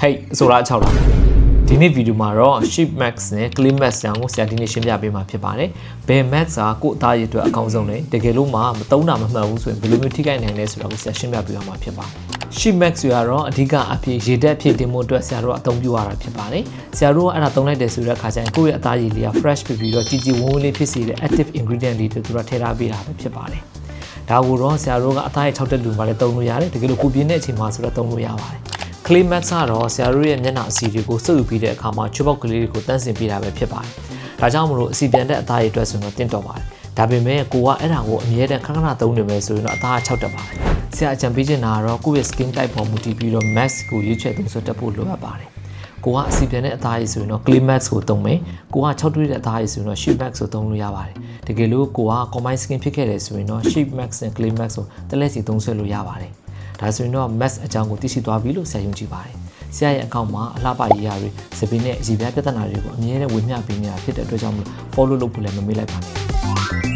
Hey ဆိုတာ6လားဒီနေ့ဗီဒီယိုမှာတော့ Sheep Max နဲ့ Clean Max ကြောင့်ကိုဆရာဒီနေ့ရှင်းပြပေးမှာဖြစ်ပါတယ်ဘယ် Max ကကို့အသားရည်အတွက်အကောင်းဆုံးလဲတကယ်လို့မှမသုံးတာမမှန်ဘူးဆိုရင်ဘယ်လိုမျိုးထိခိုက်နိုင်လဲဆိုတာကိုဆရာရှင်းပြပေးမှာဖြစ်ပါတယ်Sheep Max ဆိုရတော့အဓိကအဖြစ်ရေဓာတ်ဖြစ်တင်မှုအတွက်ဆရာတို့အသုံးပြုရတာဖြစ်ပါတယ်ဆရာတို့ကအဲ့ဒါသုံးလိုက်တယ်ဆိုတဲ့အခါကျရင်ကိုယ့်ရဲ့အသားရည်လေးက fresh ဖြစ်ပြီးတော့ကြည်ဝန်းဝန်းလေးဖြစ်စေတဲ့ active ingredient တွေတို့ထည့်ထားပေးတာပဲဖြစ်ပါတယ်ဒါကိုတော့ဆရာတို့ကအသားရည်6တက်လူမှလည်းသုံးလို့ရတယ်တကယ်လို့ကိုပြင်းတဲ့အချိန်မှာဆိုတော့သုံးလို့ရပါတယ်Clean Max ကတော့ဆရာတို့ရဲ့မျက်နှာအစီတွေကိုစုပ်ယူပြီးတဲ့အခါမှာချွတ်ပေါက်ကလေးတွေကိုတန်းစင်ပေးတာပဲဖြစ်ပါတယ်။ဒါကြောင့်မလို့အစီပြန်တဲ့အသားရည်အတွက်ဆိုတော့တင့်တော်ပါတယ်။ဒါပေမဲ့ကိုကအဲ့ဒါကိုအမြဲတမ်းခဏသုံးနေမယ်ဆိုရင်တော့အသားက6တက်ပါတယ်။ဆရာအကြံပေးချင်တာကတော့ကိုယ့်ရဲ့ skin type ပေါ်မူတည်ပြီးတော့ Max ကိုရွေးချယ်သုံးစွဲတတ်ဖို့လိုအပ်ပါတယ်။ကိုကအစီပြန်တဲ့အသားရည်ဆိုရင်တော့ Clean Max ကိုသုံးမယ်။ကိုက6တွေ့တဲ့အသားရည်ဆိုရင်တော့ Sheep Max ကိုသုံးလို့ရပါတယ်။တကယ်လို့ကိုက combine skin ဖြစ်ခဲ့တယ်ဆိုရင်တော့ Sheep Max နဲ့ Clean Max ကိုတစ်လက်စီသုံးစွဲလို့ရပါတယ်။ဒါဆိုရင်တော့ Max အကြောင်းကိုသိရှိသွားပြီလို့ဆရာယုံကြည်ပါတယ်။ဆရာရဲ့အကောင့်မှာအလှပရေးရာတွေစပင်းနဲ့အစီပြပြဿနာတွေကိုအမြဲတမ်းဝေမျှပေးနေတာဖြစ်တဲ့အတွက်ကြောင့်မလို့ follow လုပ်ဖို့လည်းမမေ့လိုက်ပါနဲ့